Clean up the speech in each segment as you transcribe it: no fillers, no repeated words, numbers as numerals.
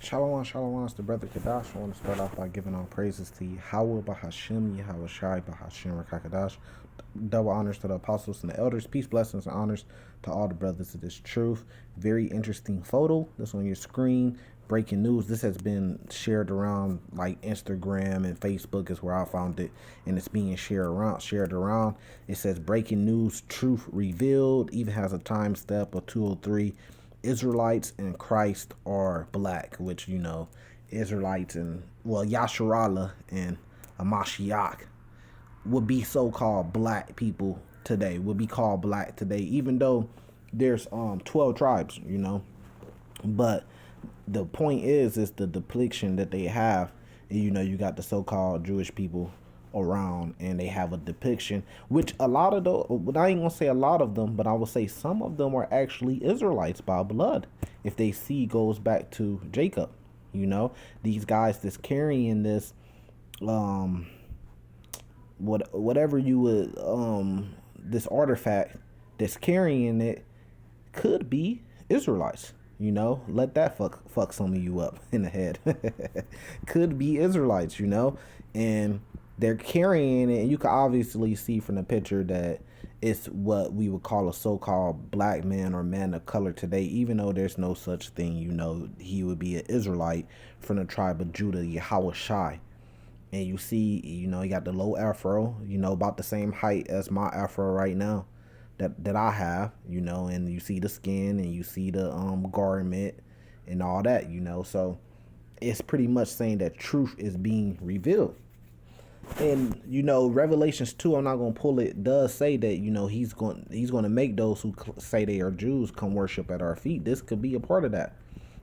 Shalom, shalom, it's the brother Kadash. I want to start off by giving all praises to Yahweh Bahashim, Yahweh Shai Bahashim Rakakadash. Double honors to the apostles and the elders. Peace, blessings, and honors to all the brothers of this truth. Very interesting photo that's on your screen. Breaking news. This has been shared around like Instagram and Facebook is where I found it, and it's being shared around. It says breaking news, truth revealed. Even has a time step of 203. Israelites and Christ are black, which, you know, Israelites and, well, Yasharallah and Amashiach would be so-called black people today, would be called black today, even though there's 12 tribes, you know. But the point is the depiction that they have. You know, you got the so-called Jewish people around, and they have a depiction, which a lot of those, I ain't gonna say a lot of them, but I will say some of them are actually Israelites by blood. If they see goes back to Jacob, you know, these guys that's carrying this, whatever you would, this artifact that's carrying it could be Israelites. You know, let that fuck some of you up in the head. Could be Israelites, you know, and they're carrying it. And you can obviously see from the picture that it's what we would call a so-called black man or man of color today, even though there's no such thing. You know, he would be an Israelite from the tribe of Judah, Yahweh Shai. And you see, you know, he got the low afro, you know, about the same height as my afro right now that I have, you know, and you see the skin and you see the garment and all that, you know. So it's pretty much saying that truth is being revealed. And, you know, Revelations 2, I'm not going to pull it, does say that, you know, he's going to make those who say they are Jews come worship at our feet. This could be a part of that,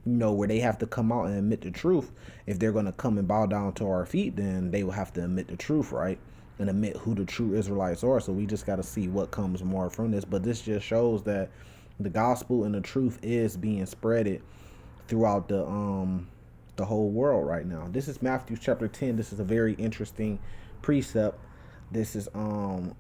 you know, where they have to come out and admit the truth. If they're going to come and bow down to our feet, then they will have to admit the truth, right? And admit who the true Israelites are. So we just got to see what comes more from this. But this just shows that the gospel and the truth is being spreaded throughout the whole world right now. This is Matthew chapter 10. This is a very interesting precept. This is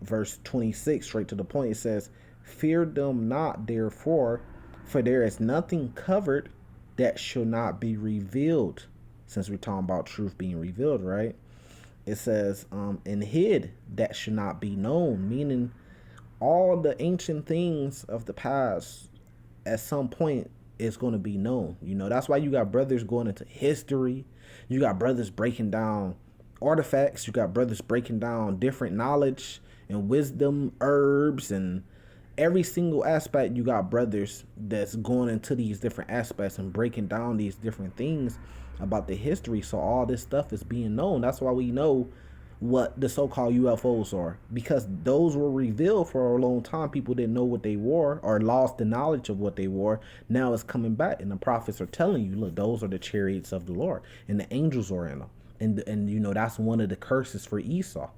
verse 26, straight to the point. It says, "Fear them not, therefore, for there is nothing covered that shall not be revealed." Since we're talking about truth being revealed, right? It says, and hid that should not be known, meaning all the ancient things of the past at some point is going to be known. You know, that's why you got brothers going into history. You got brothers breaking down artifacts. You got brothers breaking down different knowledge and wisdom, herbs, and every single aspect. You got brothers that's going into these different aspects and breaking down these different things about the history. So all this stuff is being known. That's why we know what the so-called UFOs are, because those were revealed for a long time. People didn't know what they were or lost the knowledge of what they were. Now it's coming back, and the prophets are telling you, look, those are the chariots of the Lord, and the angels are in them. And you know, that's one of the curses for Esau.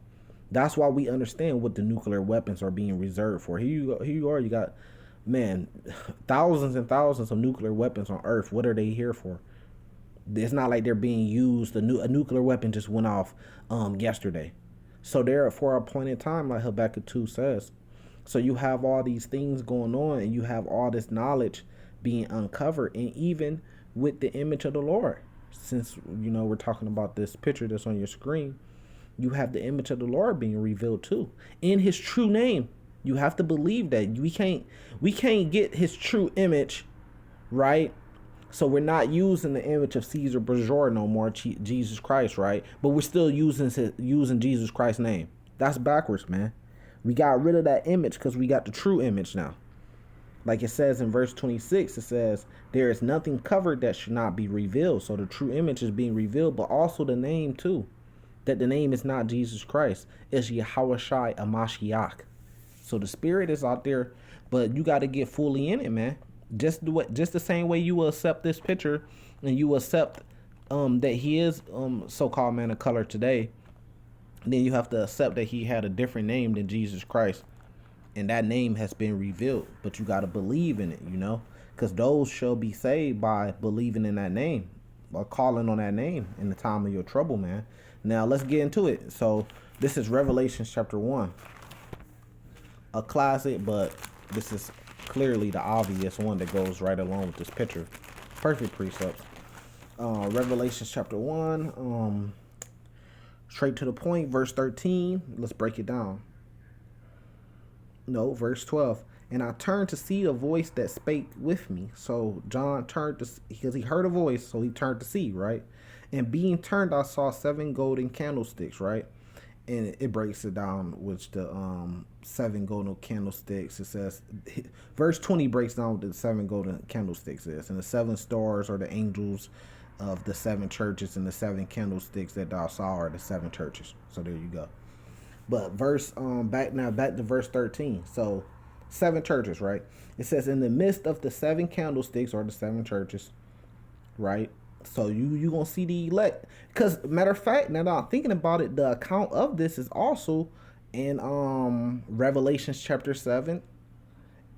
That's why we understand what the nuclear weapons are being reserved for. Here you go. Here you are. You got, man, thousands and thousands of nuclear weapons on Earth. What are they here for? It's not like they're being used. A nuclear weapon just went off yesterday. So they're for a point in time, like Habakkuk 2 says. So you have all these things going on, and you have all this knowledge being uncovered, and even with the image of the Lord. Since, you know, we're talking about this picture that's on your screen, you have the image of the Lord being revealed too, in his true name. You have to believe that we can't get his true image, right? So we're not using the image of Caesar Borgia no more, Jesus Christ, right? But we're still using Jesus Christ's name. That's backwards, man. We got rid of that image because we got the true image now. Like it says in verse 26, it says, there is nothing covered that should not be revealed. So the true image is being revealed, but also the name too. That the name is not Jesus Christ. It's Yahweh Shai Amashiach. So the spirit is out there, but you got to get fully in it, man. Just do it, just the same way you will accept this picture, and you will accept that he is so-called man of color today. And then you have to accept that he had a different name than Jesus Christ, and that name has been revealed. But you got to believe in it, you know, because those shall be saved by believing in that name, by calling on that name in the time of your trouble, man. Now let's get into it. So this is Revelation chapter 1, a classic, but this is clearly the obvious one that goes right along with this picture. Perfect precepts. Revelation chapter 1, straight to the point, verse 13. Let's break it down. No, verse 12. And I turned to see a voice that spake with me. So John turned to, because he heard a voice, so he turned to see, right? And being turned, I saw 7 golden candlesticks, right? And it breaks it down with the 7 golden candlesticks. It says, verse 20 breaks down what the 7 golden candlesticks is. And the 7 stars are the angels of the 7 churches, and the 7 candlesticks that thou saw are the 7 churches. So there you go. But back to verse 13. So 7 churches, right? It says, in the midst of the 7 candlesticks are the 7 churches, right? So you gonna see the elect. Because matter of fact, now that I'm thinking about it, the account of this is also in Revelations chapter 7.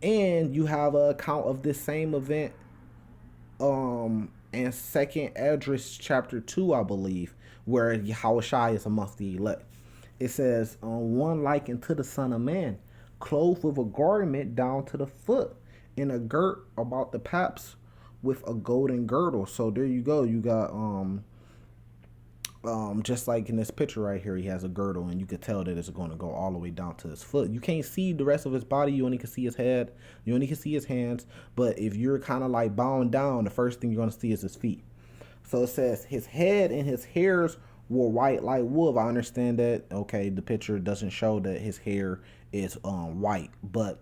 And you have an account of this same event in Second Esdras chapter 2, I believe, where Yahushua is amongst the elect. It says, one like unto the Son of Man, clothed with a garment down to the foot, and a girt about the paps with a golden girdle. So there you go. You got just like in this picture right here, he has a girdle, and you could tell that it's going to go all the way down to his foot. You can't see the rest of his body. You only can see his head. You only can see his hands. But if you're kind of like bowing down, the first thing you're going to see is his feet. So it says his head and his hairs were white like wool. I understand that. Okay, the picture doesn't show that his hair is white, but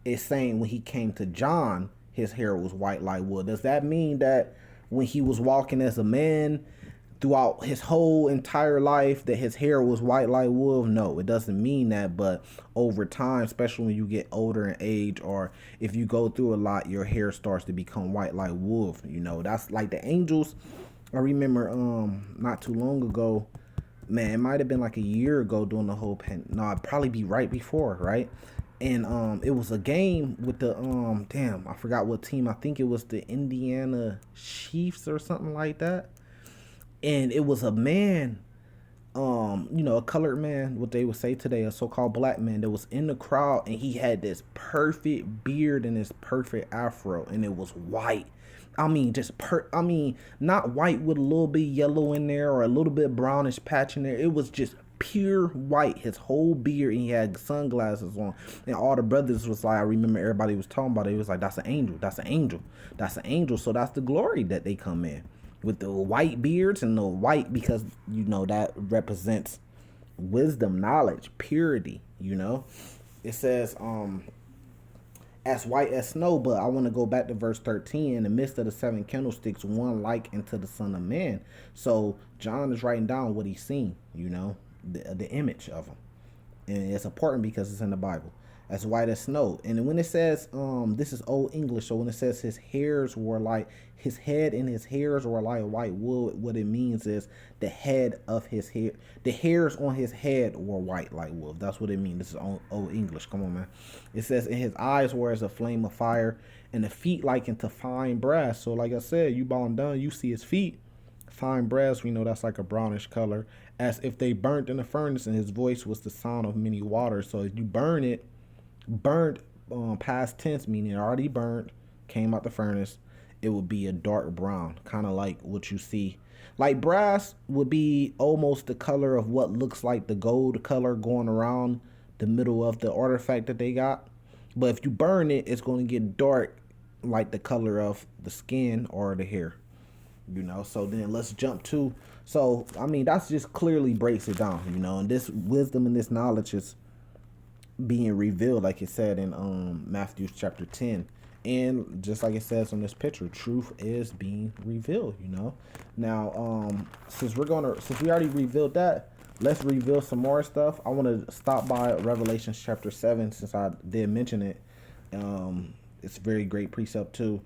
it's saying when he came to John, his hair was white like wool. Does that mean that when he was walking as a man throughout his whole entire life that his hair was white like wool? No, it doesn't mean that. But over time, especially when you get older in age, or if you go through a lot, your hair starts to become white like wool. You know, that's like the angels. I remember not too long ago, man, it might have been like a year ago during the whole no, it'd probably be right before, right? And it was a game with the damn, I forgot what team. I think it was the Indiana Chiefs or something like that. And it was a man, a colored man, what they would say today, a so-called black man that was in the crowd, and he had this perfect beard and this perfect afro, and it was white. I mean, not white with a little bit yellow in there or a little bit brownish patch in there. It was just pure white, his whole beard, and he had sunglasses on. And all the brothers was like, I remember everybody was talking about it. It was like, that's an angel, that's an angel, that's an angel. So that's the glory that they come in with the white beards and the white, because, that represents wisdom, knowledge, purity, It says, as white as snow. But I want to go back to verse 13. In the midst of the 7 candlesticks, one like unto the Son of Man. So John is writing down what he's seen, the image of him. And it's important because it's in the Bible. As white as snow. And when it says, this is Old English, so when it says his hairs were like, his head and his hairs were like white wool, what it means is the head of his hair, the hairs on his head were white like wool. That's what it means. This is Old English. Come on, man. It says, and his eyes were as a flame of fire, and the feet like into fine brass. So like I said, you bowing down, you see his feet. Fine brass, we know that's like a brownish color, as if they burnt in a furnace, and his voice was the sound of many waters. So if you burn it, burnt past tense, meaning it already burnt, came out the furnace, it would be a dark brown, kind of like what you see. Like brass would be almost the color of what looks like the gold color going around the middle of the artifact that they got. But if you burn it, it's going to get dark, like the color of the skin or the hair. So then let's jump to, so I mean, that's just clearly breaks it down, and this wisdom and this knowledge is being revealed, like it said in Matthew chapter 10. And just like it says on this picture, truth is being revealed, Now, since we already revealed that, let's reveal some more stuff. I want to stop by Revelation chapter 7, since I did mention it. It's a very great precept too.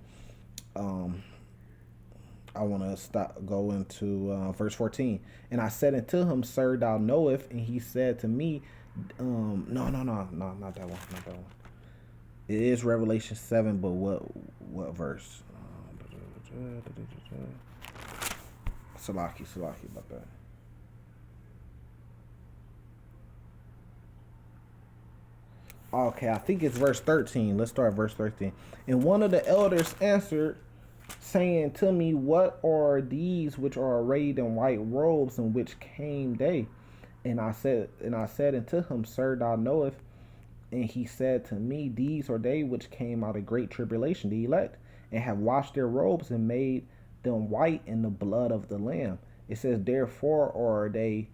I want to go into verse 14. And I said unto him, Sir, thou knowest. And he said to me, no, not that one. It is Revelation 7, but what verse? Salaki about that. Okay, I think it's verse 13. Let's start at verse 13. And one of the elders answered, saying to me, what are these which are arrayed in white robes, and which came they? And I said unto him, Sir, thou knowest. And he said to me, These are they which came out of great tribulation, the elect, and have washed their robes and made them white in the blood of the Lamb. It says, Therefore are they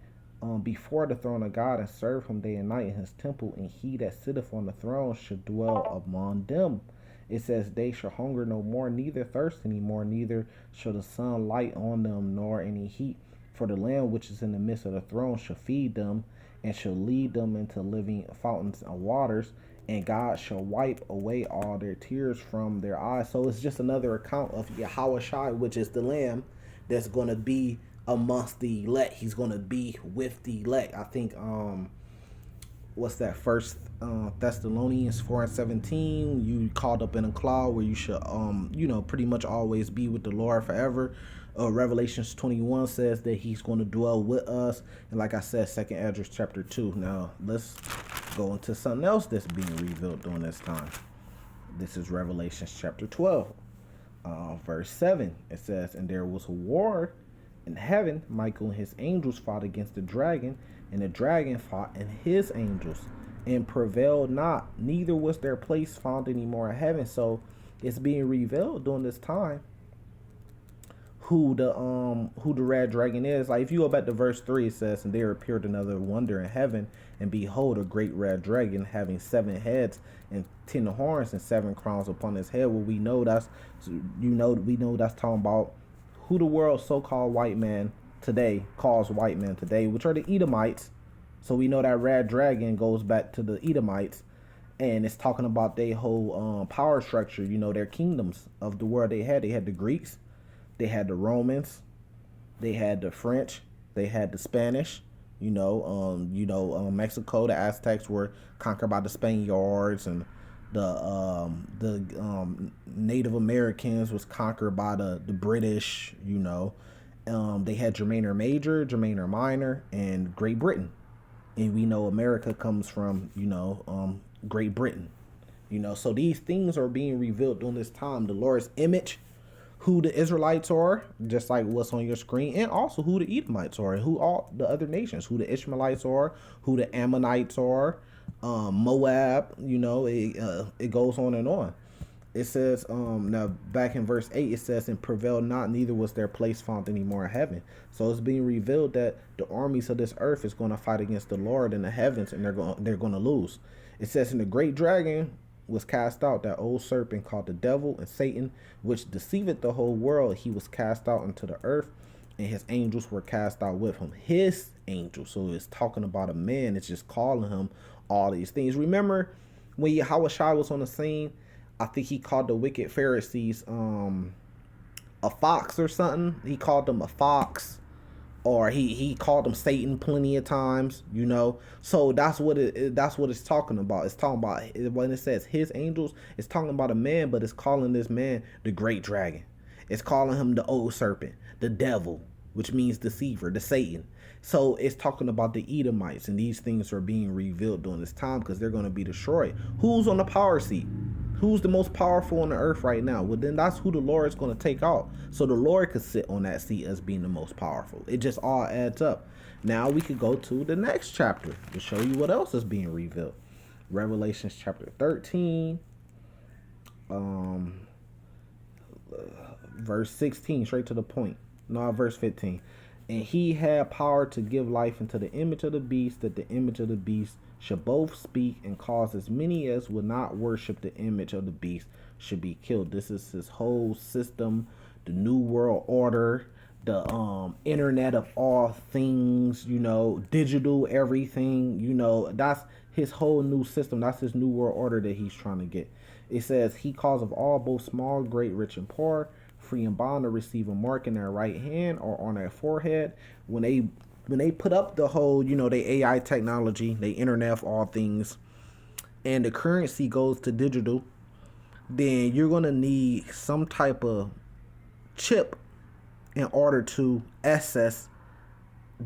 before the throne of God, and serve him day and night in his temple, and he that sitteth on the throne shall dwell among them. It says, They shall hunger no more, neither thirst any more, neither shall the sun light on them, nor any heat. For the Lamb which is in the midst of the throne shall feed them, and shall lead them into living fountains of waters, and God shall wipe away all their tears from their eyes. So it's just another account of Yahweh Shai, which is the Lamb that's going to be amongst the elect. He's going to be with the elect. I think what's that, First Thessalonians 4:17, you called up in a cloud where you should pretty much always be with the Lord forever. Revelations 21 says that he's going to dwell with us, and like I said, 2nd Esdras chapter 2. Now let's go into something else that's being revealed during this time. This is Revelations chapter 12, verse 7. It says, And there was a war in heaven. Michael and his angels fought against the dragon, and the dragon fought and his angels, and prevailed not, neither was their place found any more in heaven. So it's being revealed during this time who the red dragon is. Like if you go back to verse 3, it says, And there appeared another wonder in heaven, and behold, a great red dragon, having 7 heads and 10 horns and 7 crowns upon his head. Well, we know that's talking about who the world so-called white man today calls white men today, which are the Edomites. So we know that red dragon goes back to the Edomites, and it's talking about their whole power structure, their kingdoms of the world. They had the Greeks, they had the Romans, they had the French, they had the Spanish, Mexico, the Aztecs were conquered by the Spaniards, and the Native Americans was conquered by the British. They had Germaner Major, Germaner Minor, and Great Britain. And we know America comes from, Great Britain. So these things are being revealed during this time. The Lord's image, who the Israelites are, just like what's on your screen, and also who the Edomites are, and who all the other nations, who the Ishmaelites are, who the Ammonites are, Moab, it goes on and on. It says, now back in verse 8, it says, And prevailed not, neither was their place found any more in heaven. So it's being revealed that the armies of this earth is going to fight against the Lord in the heavens, and they're going to lose. It says, And the great dragon was cast out, that old serpent called the devil and Satan, which deceiveth the whole world. He was cast out into the earth, and his angels were cast out with him. His angels. So it's talking about a man. It's just calling him all these things. Remember when Yahweh Shai was on the scene, I think he called the wicked Pharisees a fox or something. He called them a fox, or he called them Satan plenty of times. So that's what it's talking about. It's talking about, when it says his angels, it's talking about a man, but it's calling this man the great dragon. It's calling him the old serpent, the devil, which means deceiver, the Satan. So it's talking about the Edomites, and these things are being revealed during this time because they're going to be destroyed. Who's on the power seat? Who's the most powerful on the earth right now? Well, then that's who the Lord is going to take out. So the Lord could sit on that seat as being the most powerful. It just all adds up. Now we could go to the next chapter to show you what else is being revealed. Revelations chapter 13, verse 16, straight to the point. No, verse 15. And he had power to give life unto the image of the beast, that the image of the beast should both speak, and cause as many as would not worship the image of the beast should be killed. This is his whole system, the new world order, the internet of all things, digital everything, that's his whole new system. That's his new world order that he's trying to get. It says, He calls of all, both small, great, rich, and poor, free and bond, to receive a mark in their right hand or on their forehead. When they put up the whole, the AI technology, the internet of all things, and the currency goes to digital, then you're going to need some type of chip in order to access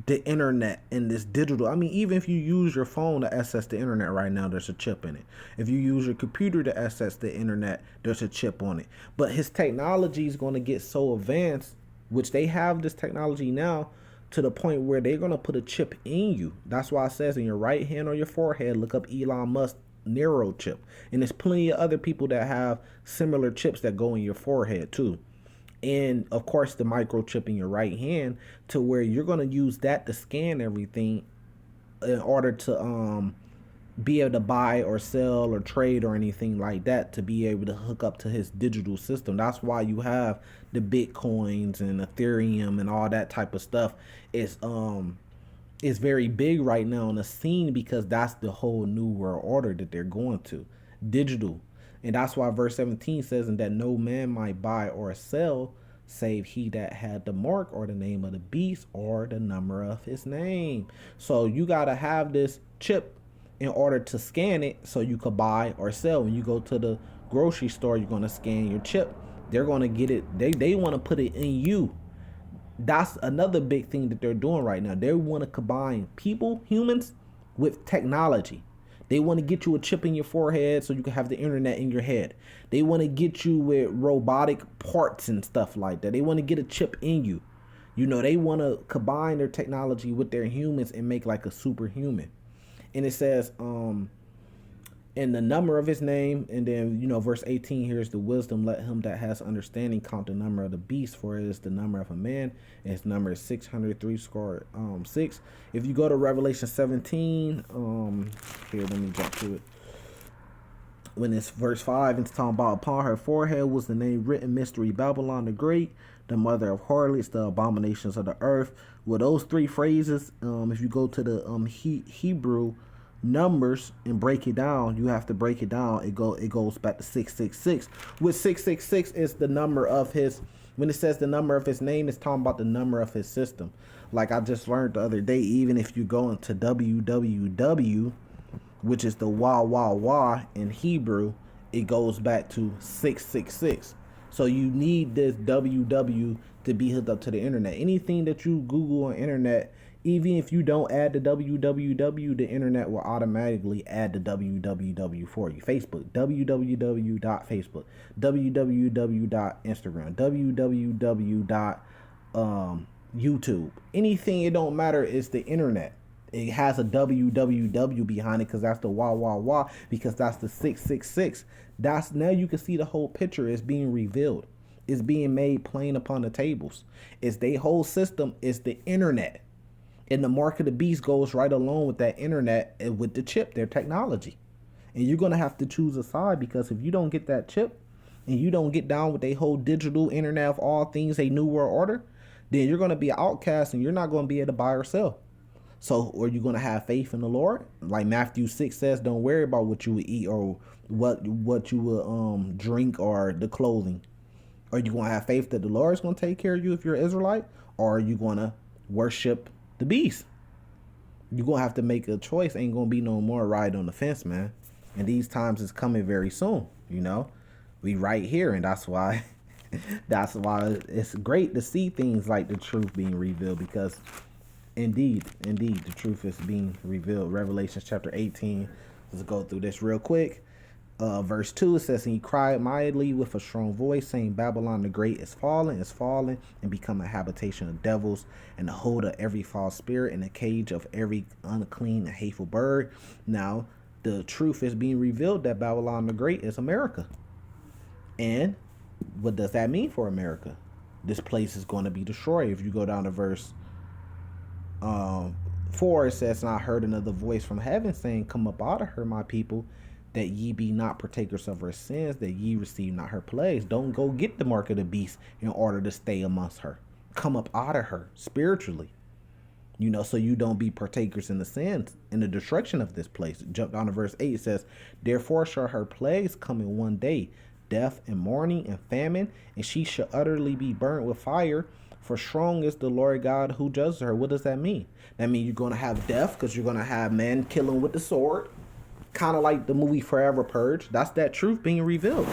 the internet and this digital. I mean, even if you use your phone to access the internet right now, there's a chip in it. If you use your computer to access the internet, there's a chip on it. But his technology is going to get so advanced, which they have this technology now, to the point where they're going to put a chip in you. That's why it says in your right hand or your forehead, look up Elon Musk Neuro chip. And there's plenty of other people that have similar chips that go in your forehead too. And of course the microchip in your right hand, to where you're going to use that to scan everything in order to be able to buy or sell or trade or anything like that, to be able to hook up to his digital system. That's why you have the Bitcoins and Ethereum and all that type of stuff. It's very big right now on the scene, because that's the whole new world order that they're going to, digital. And that's why verse 17 says, and that no man might buy or sell save he that had the mark or the name of the beast or the number of his name. So you got to have this chip in order to scan it so you could buy or sell. When you go to the grocery store, you're going to scan your chip. They're going to get it. They want to put it in you. That's another big thing that they're doing right now. They want to combine people, humans, with technology. They want to get you a chip in your forehead so you can have the internet in your head. They want to get you with robotic parts and stuff like that. They want to get a chip in you. You know, they want to combine their technology with their humans and make like a superhuman. And it says, and the number of his name, and then, you know, verse 18, here's the wisdom. Let him that has understanding count the number of the beast, for it is the number of a man, and his number is 603 If you go to Revelation 17, here, let me jump to it. When it's verse 5, it's talking about, upon her forehead was the name written, Mystery Babylon the Great, the mother of harlots, the abominations of the earth. With those three phrases, if you go to the Hebrew numbers and break it down, you have to break it down. It goes back to 666. Which 666 is the number of his. When it says the number of his name, it's talking about the number of his system. Like I just learned the other day, even if you go into www, which is the wah wah wah in Hebrew, it goes back to 666. So you need this www to be hooked up to the internet. Anything that you Google on internet, even if you don't add the www, the internet will automatically add the www for you. Facebook, www.facebook, www.instagram, www.YouTube. Anything, it don't matter, it's the internet. It has a www behind it because that's the wah wah wah, because that's the 666. That's, now you can see the whole picture is being revealed. It's being made plain upon the tables. It's their whole system is the internet. And the mark of the beast goes right along with that internet and with the chip, their technology. And you're going to have to choose a side, because if you don't get that chip and you don't get down with their whole digital internet of all things, a new world order, then you're going to be an outcast and you're not going to be able to buy or sell. So, are you going to have faith in the Lord? Like Matthew 6 says, don't worry about what you would eat or what you would drink or the clothing. Are you going to have faith that the Lord is going to take care of you if you're an Israelite? Or are you going to worship the beast? You're going to have to make a choice. Ain't going to be no more ride on the fence, man. And these times is coming very soon, you know. We right here, and that's why it's great to see things like the truth being revealed, because Indeed, the truth is being revealed. Revelation chapter 18. Let's go through this real quick. Verse 2, it says, and he cried mightily with a strong voice, saying, Babylon the Great is fallen, and become a habitation of devils, and the hold of every false spirit, and the cage of every unclean and hateful bird. Now, the truth is being revealed that Babylon the Great is America. And what does that mean for America? This place is going to be destroyed. If you go down to verse 4, it says, and I heard another voice from heaven saying, come up out of her, my people, that ye be not partakers of her sins, that ye receive not her plagues. Don't go get the mark of the beast in order to stay amongst her. Come up out of her spiritually, you know, so you don't be partakers in the sins and the destruction of this place. Jump down to verse 8. It says, therefore shall her plagues come in one day, death and mourning and famine, and she shall utterly be burnt with fire. For strong is the Lord God who judges her. What does that mean? That means you're going to have death, because you're going to have men killing with the sword. Kind of like the movie Forever Purge. That's that truth being revealed.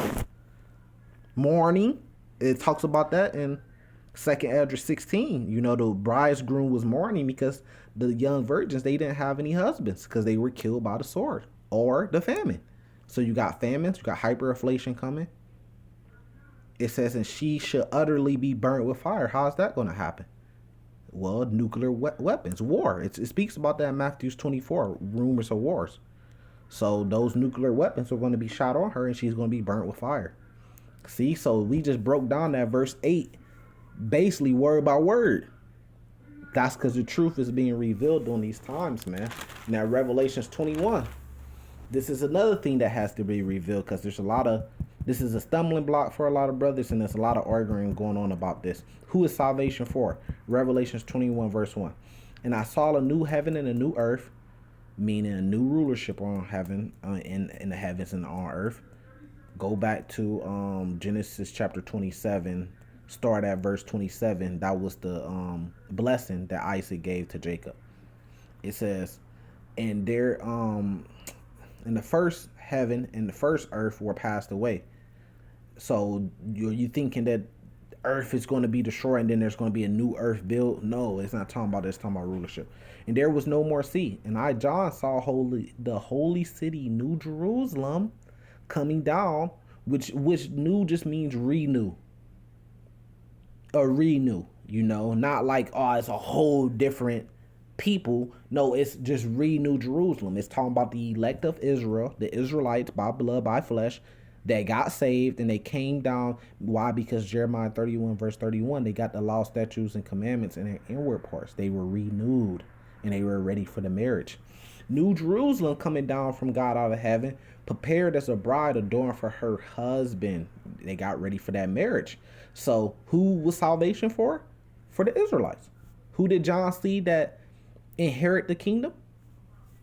Mourning. It talks about that in Second Esdras 16, you know, the bridegroom was mourning because the young virgins, they didn't have any husbands because they were killed by the sword or the famine. So you got famines, you got hyperinflation coming. It says, and she should utterly be burnt with fire. How's that going to happen? Well, nuclear weapons, war. It speaks about that in Matthew 24, rumors of wars. So those nuclear weapons are going to be shot on her and she's going to be burnt with fire. See, so we just broke down that verse 8, basically word by word. That's because the truth is being revealed during these times, man. Now, Revelations 21. This is another thing that has to be revealed because this is a stumbling block for a lot of brothers, and there's a lot of arguing going on about this. Who is salvation for? Revelations 21, verse 1. And I saw a new heaven and a new earth, meaning a new rulership on heaven, in the heavens and on earth. Go back to Genesis chapter 27, start at verse 27. That was the blessing that Isaac gave to Jacob. It says, and there in the first heaven and the first earth were passed away. So you thinking that earth is going to be destroyed and then there's going to be a new earth built? No, it's not talking about that. It's talking about rulership. And there was no more sea. And I, John, saw the holy city, New Jerusalem, coming down, which new just means renew. Renew, you know, not like, oh, it's a whole different people. No, it's just renew Jerusalem. It's talking about the elect of Israel, the Israelites by blood, by flesh, that got saved and they came down. Why? Because Jeremiah 31 verse 31, they got the law, statutes, and commandments in their inward parts. They were renewed and they were ready for the marriage. New Jerusalem coming down from God out of heaven, prepared as a bride adorned for her husband. They got ready for that marriage. So who was salvation for? For the Israelites. Who did John see that inherit the kingdom?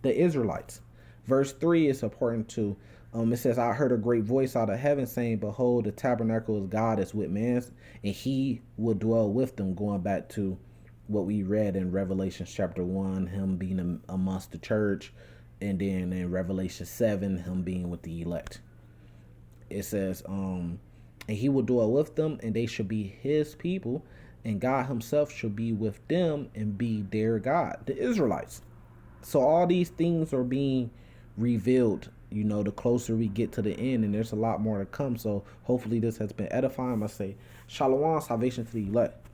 The Israelites. Verse 3 is important too. It says, I heard a great voice out of heaven saying, behold, the tabernacle of God is with men, and he will dwell with them. Going back to what we read in Revelation chapter 1, him being amongst the church, and then in Revelation 7, him being with the elect. It says, and he will dwell with them, and they shall be his people, and God himself shall be with them and be their God, the Israelites. So all these things are being revealed, you know, the closer we get to the end, and there's a lot more to come. So hopefully this has been edifying. I say, shalom, salvation to the elect.